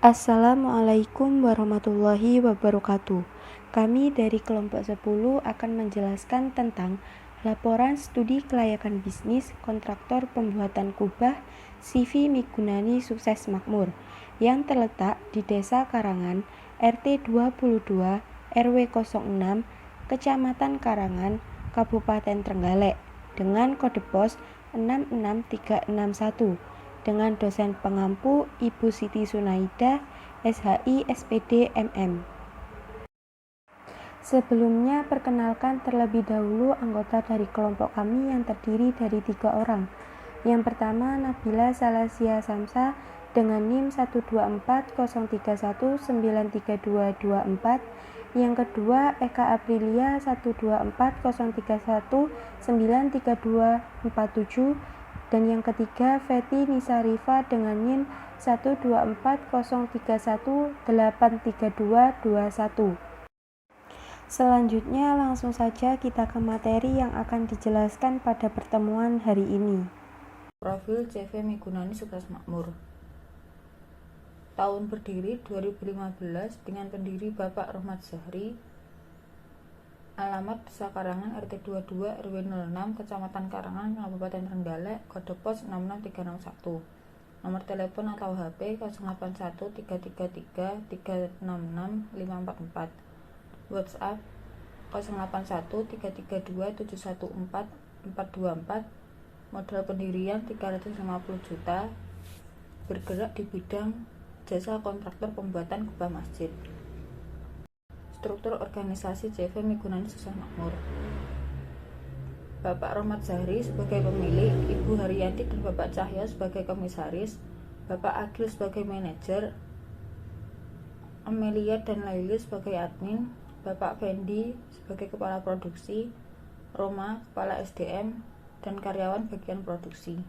Assalamualaikum warahmatullahi wabarakatuh. Kami dari kelompok 10 akan menjelaskan tentang laporan studi kelayakan bisnis kontraktor pembuatan kubah CV Migunani Sukses Makmur yang terletak di Desa Karangan, RT 22, RW 06, Kecamatan Karangan, Kabupaten Trenggalek dengan kode pos 66361 dengan dosen pengampu Ibu Siti Sunaidah, SHI SPD MM. Sebelumnya, perkenalkan terlebih dahulu anggota dari kelompok kami yang terdiri dari 3 orang. Yang pertama, Nabila Salasia Samsa dengan NIM 12403193224. Yang kedua, Eka Aprilia 12403193247. Dan yang ketiga, Feti Nisarifa dengan NIM 12403183221. Selanjutnya langsung saja kita ke materi yang akan dijelaskan pada pertemuan hari ini. Profil CV Migunani Sukses Makmur. Tahun berdiri 2015 dengan pendiri Bapak Rohmat Zahri. Alamat Desa Karangan RT 22 RW 06 Kecamatan Karangan Kabupaten Trenggalek, kode pos 66361. Nomor telepon atau HP 081333366544. WhatsApp 081332714424. Modal pendirian 350 juta. Bergerak di bidang jasa kontraktor pembuatan kubah masjid. Struktur organisasi CV Migunani Sukses Makmur. Bapak Rohmat Zahri sebagai pemilik, Ibu Haryanti dan Bapak Cahyo sebagai komisaris, Bapak Agil sebagai manajer, Amelia dan Laili sebagai admin, Bapak Fendi sebagai kepala produksi, Roma kepala SDM, dan karyawan bagian produksi.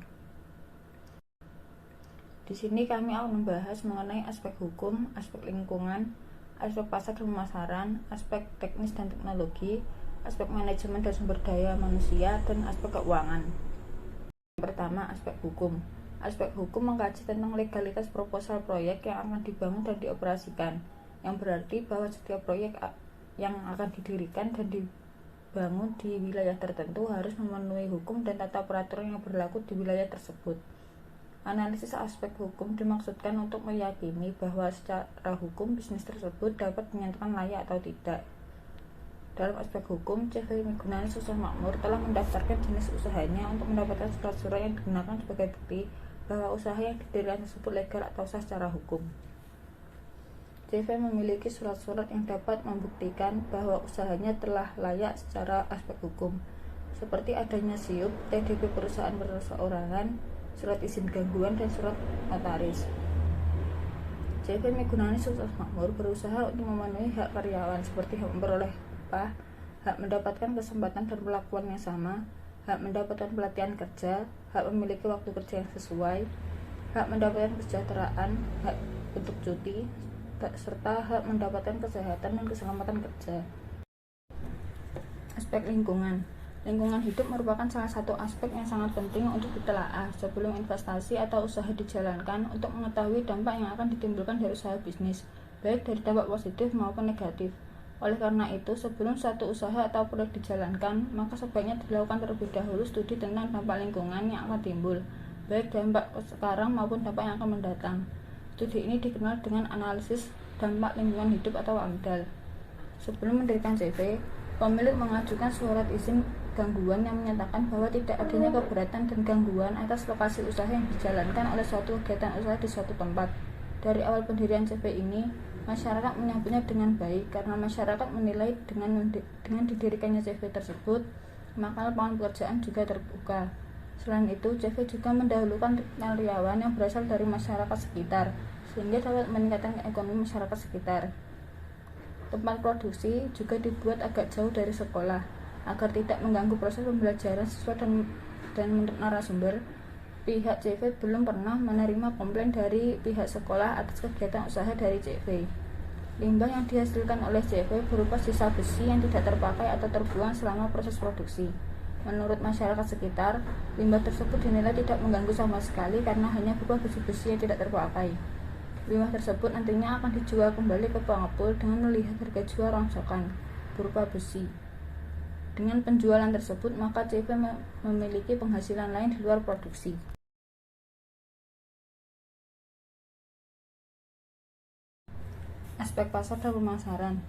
Di sini kami akan membahas mengenai aspek hukum, aspek lingkungan, aspek pasar dan pemasaran, aspek teknis dan teknologi, aspek manajemen dan sumber daya manusia, dan aspek keuangan. Yang pertama, aspek hukum. Aspek hukum mengkaji tentang legalitas proposal proyek yang akan dibangun dan dioperasikan, yang berarti bahwa setiap proyek yang akan didirikan dan dibangun di wilayah tertentu harus memenuhi hukum dan tata peraturan yang berlaku di wilayah tersebut. Analisis aspek hukum dimaksudkan untuk meyakini bahwa secara hukum bisnis tersebut dapat dinyatakan layak atau tidak. Dalam aspek hukum, CV Migunani Sukses Makmur telah mendaftarkan jenis usahanya untuk mendapatkan surat-surat yang digunakan sebagai bukti bahwa usaha yang didirikan tersebut legal atau sah secara hukum. CV memiliki surat-surat yang dapat membuktikan bahwa usahanya telah layak secara aspek hukum, seperti adanya SIUP, TDP perusahaan perseorangan, surat izin gangguan, dan surat notaris. CV Migunani Sukses Makmur berusaha untuk memenuhi hak karyawan seperti hak memperoleh upah, hak mendapatkan kesempatan dan perlakuan yang sama, hak mendapatkan pelatihan kerja, hak memiliki waktu kerja yang sesuai, hak mendapatkan kesejahteraan, hak untuk cuti, serta hak mendapatkan kesehatan dan keselamatan kerja. Aspek lingkungan. Lingkungan hidup merupakan salah satu aspek yang sangat penting untuk ditelaah sebelum investasi atau usaha dijalankan untuk mengetahui dampak yang akan ditimbulkan dari usaha bisnis, baik dari dampak positif maupun negatif. Oleh karena itu, sebelum suatu usaha atau proyek dijalankan, maka sebaiknya dilakukan terlebih dahulu studi tentang dampak lingkungan yang akan timbul, baik dampak sekarang maupun dampak yang akan mendatang. Studi ini dikenal dengan analisis dampak lingkungan hidup atau AMDAL. Sebelum mendirikan CV, pemilik mengajukan surat izin gangguan yang menyatakan bahwa tidak adanya keberatan dan gangguan atas lokasi usaha yang dijalankan oleh suatu kegiatan usaha di suatu tempat. Dari awal pendirian CV ini, masyarakat menyambutnya dengan baik karena masyarakat menilai dengan didirikannya CV tersebut, maka lapangan pekerjaan juga terbuka. Selain itu, CV juga mendahulukan karyawan yang berasal dari masyarakat sekitar, sehingga dapat meningkatkan ekonomi masyarakat sekitar. Tempat produksi juga dibuat agak jauh dari sekolah, agar tidak mengganggu proses pembelajaran siswa dan menurut narasumber, pihak CV belum pernah menerima komplain dari pihak sekolah atas kegiatan usaha dari CV. Limbah yang dihasilkan oleh CV berupa sisa besi yang tidak terpakai atau terbuang selama proses produksi. Menurut masyarakat sekitar, limbah tersebut dinilai tidak mengganggu sama sekali karena hanya berupa besi-besi yang tidak terpakai. Limbah tersebut nantinya akan dijual kembali ke pengepul dengan melihat harga jual rongsokan berupa besi. Dengan penjualan tersebut, maka CV memiliki penghasilan lain di luar produksi. Aspek pasar dan pemasaran.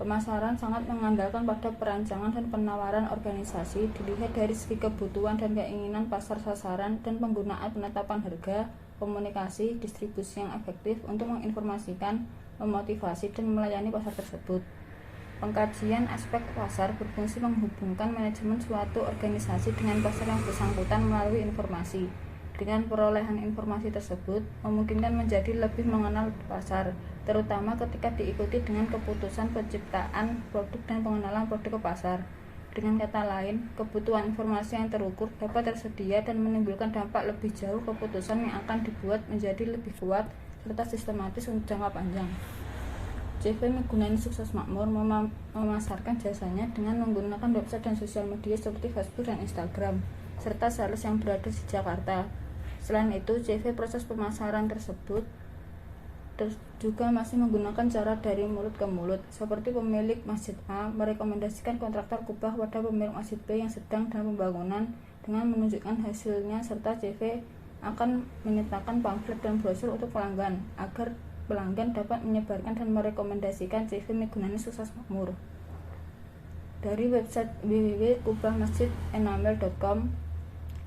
Pemasaran sangat mengandalkan pada perancangan dan penawaran organisasi dilihat dari segi kebutuhan dan keinginan pasar sasaran dan penggunaan penetapan harga, komunikasi, distribusi yang efektif untuk menginformasikan, memotivasi, dan melayani pasar tersebut. Pengkajian aspek pasar berfungsi menghubungkan manajemen suatu organisasi dengan pasar yang bersangkutan melalui informasi. Dengan perolehan informasi tersebut, memungkinkan menjadi lebih mengenal pasar, terutama ketika diikuti dengan keputusan penciptaan produk dan pengenalan produk ke pasar. Dengan kata lain, kebutuhan informasi yang terukur dapat tersedia dan menimbulkan dampak lebih jauh keputusan yang akan dibuat menjadi lebih kuat serta sistematis untuk jangka panjang. CV Miggunani Sukses Makmur memasarkan jasanya dengan menggunakan website dan sosial media seperti Facebook dan Instagram, serta sales yang berada di Jakarta. Selain itu, CV proses pemasaran tersebut juga masih menggunakan cara dari mulut ke mulut, seperti pemilik Masjid A merekomendasikan kontraktor kubah pada pemilik Masjid B yang sedang dalam pembangunan dengan menunjukkan hasilnya, serta CV akan menyertakan pamflet dan brosur untuk pelanggan agar pelanggan dapat menyebarkan dan merekomendasikan CV Miggunani Sukses Makmur. Dari website www.kubahmasjidenamel.com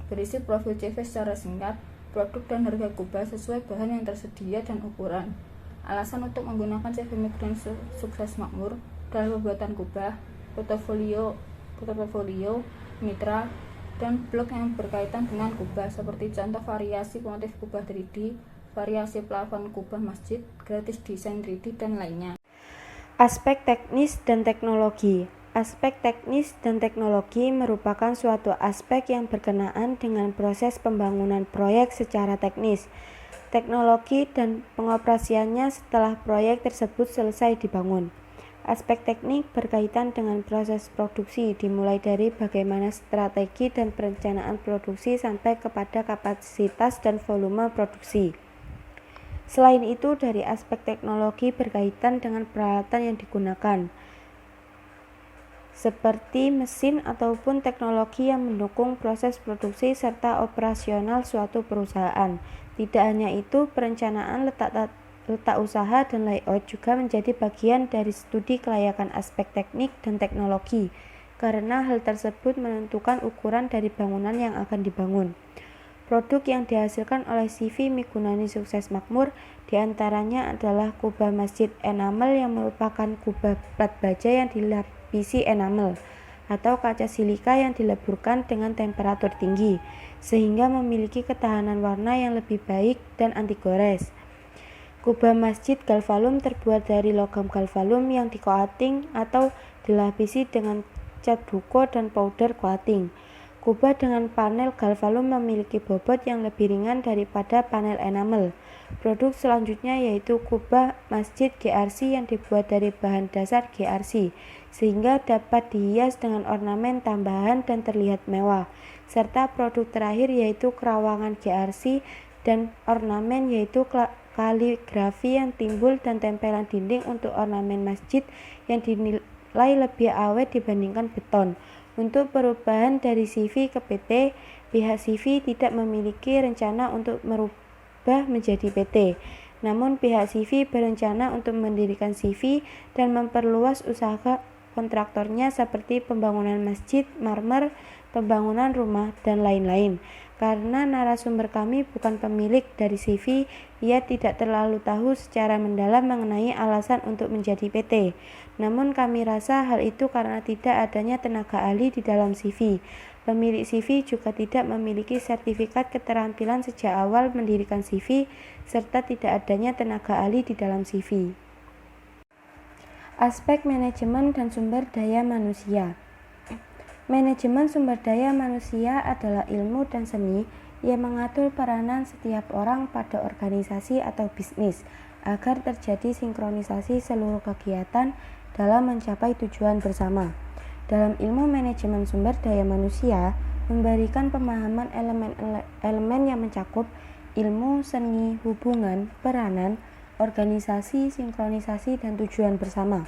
berisi profil CV secara singkat, produk dan harga kubah sesuai bahan yang tersedia dan ukuran. Alasan untuk menggunakan CV Miggunani Sukses Makmur dalam pembuatan kubah, portofolio, mitra, dan blog yang berkaitan dengan kubah, seperti contoh variasi motif kubah 3D, variasi plafon kubah masjid, gratis desain 3D, dan lainnya. Aspek teknis dan teknologi. Aspek teknis dan teknologi merupakan suatu aspek yang berkenaan dengan proses pembangunan proyek secara teknis, teknologi, dan pengoperasiannya setelah proyek tersebut selesai dibangun. Aspek teknik berkaitan dengan proses produksi, dimulai dari bagaimana strategi dan perencanaan produksi sampai kepada kapasitas dan volume produksi. Selain itu, dari aspek teknologi berkaitan dengan peralatan yang digunakan, seperti mesin ataupun teknologi yang mendukung proses produksi serta operasional suatu perusahaan. Tidak hanya itu, perencanaan letak usaha dan layout juga menjadi bagian dari studi kelayakan aspek teknik dan teknologi, karena hal tersebut menentukan ukuran dari bangunan yang akan dibangun. Produk yang dihasilkan oleh CV Miggunani Sukses Makmur diantaranya adalah kubah masjid enamel yang merupakan kubah plat baja yang dilapisi enamel atau kaca silika yang dileburkan dengan temperatur tinggi sehingga memiliki ketahanan warna yang lebih baik dan anti gores. Kubah masjid galvalum terbuat dari logam galvalum yang di-coating atau dilapisi dengan cat buko dan powder coating. Kubah dengan panel galvalum memiliki bobot yang lebih ringan daripada panel enamel. Produk selanjutnya yaitu kubah masjid GRC yang dibuat dari bahan dasar GRC, sehingga dapat dihias dengan ornamen tambahan dan terlihat mewah. Serta produk terakhir yaitu kerawangan GRC dan ornamen yaitu kaligrafi yang timbul dan tempelan dinding untuk ornamen masjid yang dinilai lebih awet dibandingkan beton. Untuk perubahan dari CV ke PT, pihak CV tidak memiliki rencana untuk merubah menjadi PT. Namun pihak CV berencana untuk mendirikan CV dan memperluas usaha kontraktornya seperti pembangunan masjid, marmer, pembangunan rumah, dan lain-lain. Karena narasumber kami bukan pemilik dari CV, ia tidak terlalu tahu secara mendalam mengenai alasan untuk menjadi PT. Namun kami rasa hal itu karena tidak adanya tenaga ahli di dalam CV. Pemilik CV juga tidak memiliki sertifikat keterampilan sejak awal mendirikan CV, serta tidak adanya tenaga ahli di dalam CV. Aspek manajemen dan sumber daya manusia. Manajemen sumber daya manusia adalah ilmu dan seni yang mengatur peranan setiap orang pada organisasi atau bisnis agar terjadi sinkronisasi seluruh kegiatan dalam mencapai tujuan bersama. Dalam ilmu manajemen sumber daya manusia, memberikan pemahaman elemen-elemen yang mencakup ilmu, seni, hubungan, peranan, organisasi, sinkronisasi, dan tujuan bersama.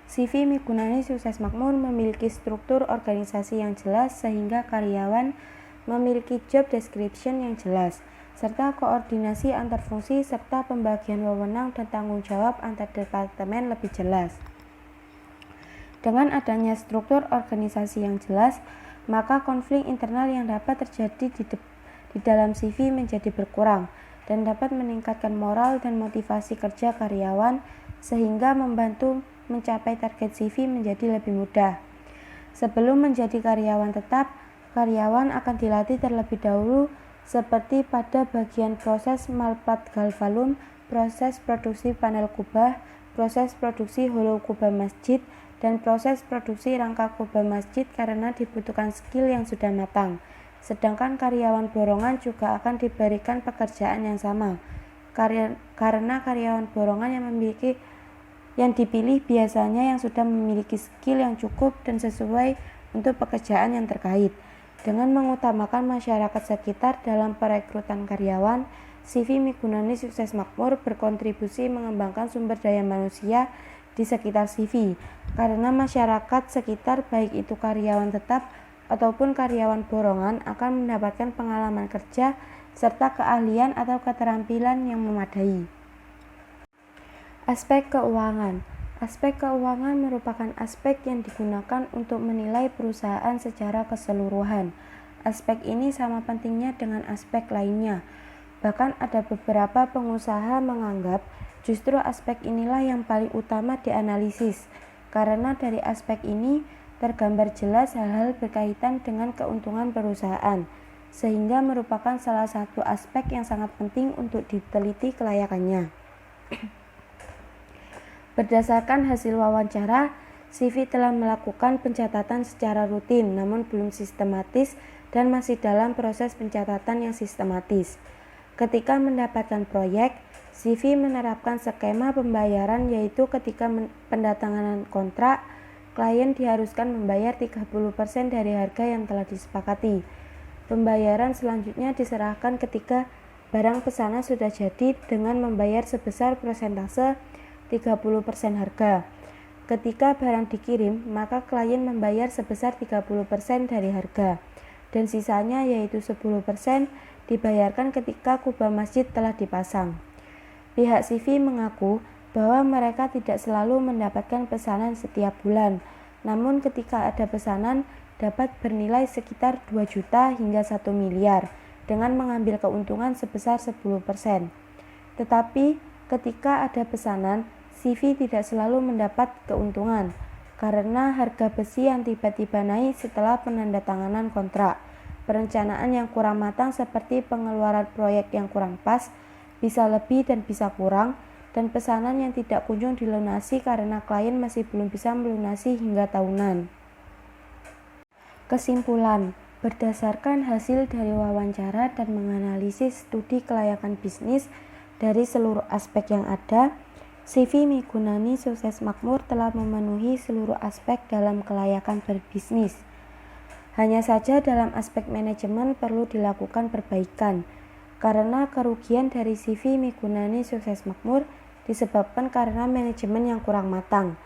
CV Migunani Sukses Makmur memiliki struktur organisasi yang jelas sehingga karyawan memiliki job description yang jelas, serta koordinasi antar fungsi serta pembagian wewenang dan tanggung jawab antar departemen lebih jelas. Dengan adanya struktur organisasi yang jelas, maka konflik internal yang dapat terjadi di dalam CV menjadi berkurang dan dapat meningkatkan moral dan motivasi kerja karyawan sehingga membantu mencapai target CV menjadi lebih mudah. Sebelum menjadi karyawan tetap, karyawan akan dilatih terlebih dahulu seperti pada bagian proses malplat galvalum, proses produksi panel kubah, proses produksi holo kubah masjid, dan proses produksi rangka kubah masjid karena dibutuhkan skill yang sudah matang. Sedangkan karyawan borongan juga akan diberikan pekerjaan yang sama, karena karyawan borongan yang dipilih biasanya yang sudah memiliki skill yang cukup dan sesuai untuk pekerjaan yang terkait. Dengan mengutamakan masyarakat sekitar dalam perekrutan karyawan, CV Migunani Sukses Makmur berkontribusi mengembangkan sumber daya manusia di sekitar CV, karena masyarakat sekitar baik itu karyawan tetap ataupun karyawan borongan akan mendapatkan pengalaman kerja serta keahlian atau keterampilan yang memadai. Aspek keuangan. Aspek keuangan merupakan aspek yang digunakan untuk menilai perusahaan secara keseluruhan. Aspek ini sama pentingnya dengan aspek lainnya. Bahkan ada beberapa pengusaha menganggap justru aspek inilah yang paling utama dianalisis, karena dari aspek ini tergambar jelas hal-hal berkaitan dengan keuntungan perusahaan, sehingga merupakan salah satu aspek yang sangat penting untuk diteliti kelayakannya. Berdasarkan hasil wawancara, CV telah melakukan pencatatan secara rutin namun belum sistematis dan masih dalam proses pencatatan yang sistematis. Ketika mendapatkan proyek, CV menerapkan skema pembayaran yaitu ketika pendatangan kontrak, klien diharuskan membayar 30% dari harga yang telah disepakati. Pembayaran selanjutnya diserahkan ketika barang pesanan sudah jadi dengan membayar sebesar persentase 30% harga. Ketika barang dikirim, maka klien membayar sebesar 30% dari harga, dan sisanya yaitu 10% dibayarkan ketika kubah masjid telah dipasang. Pihak CV mengaku bahwa mereka tidak selalu mendapatkan pesanan setiap bulan, namun ketika ada pesanan dapat bernilai sekitar 2 juta hingga 1 miliar dengan mengambil keuntungan sebesar 10%. Tetapi ketika ada pesanan, CV tidak selalu mendapat keuntungan karena harga besi yang tiba-tiba naik setelah penandatanganan kontrak, perencanaan yang kurang matang seperti pengeluaran proyek yang kurang pas, bisa lebih dan bisa kurang, dan pesanan yang tidak kunjung dilunasi karena klien masih belum bisa melunasi hingga tahunan. Kesimpulan, berdasarkan hasil dari wawancara dan menganalisis studi kelayakan bisnis dari seluruh aspek yang ada, CV Migunani Sukses Makmur telah memenuhi seluruh aspek dalam kelayakan berbisnis. Hanya saja dalam aspek manajemen perlu dilakukan perbaikan, karena kerugian dari CV Migunani Sukses Makmur disebabkan karena manajemen yang kurang matang.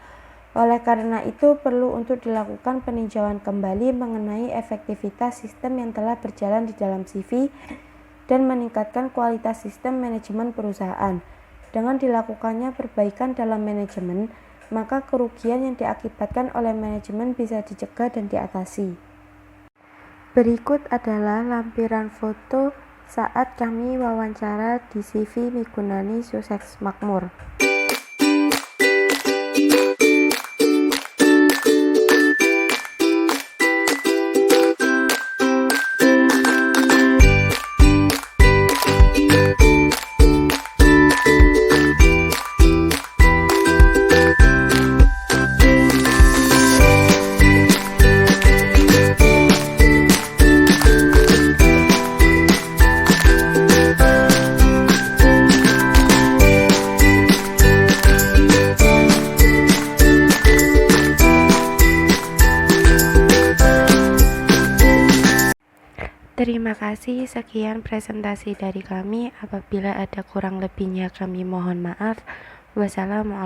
Oleh karena itu perlu untuk dilakukan peninjauan kembali mengenai efektivitas sistem yang telah berjalan di dalam CV dan meningkatkan kualitas sistem manajemen perusahaan. Dengan dilakukannya perbaikan dalam manajemen, maka kerugian yang diakibatkan oleh manajemen bisa dicegah dan diatasi. Berikut adalah lampiran foto saat kami wawancara di CV Migunani Sukses Makmur. Terima kasih, sekian presentasi dari kami. Apabila ada kurang lebihnya kami mohon maaf. Wassalamualaikum.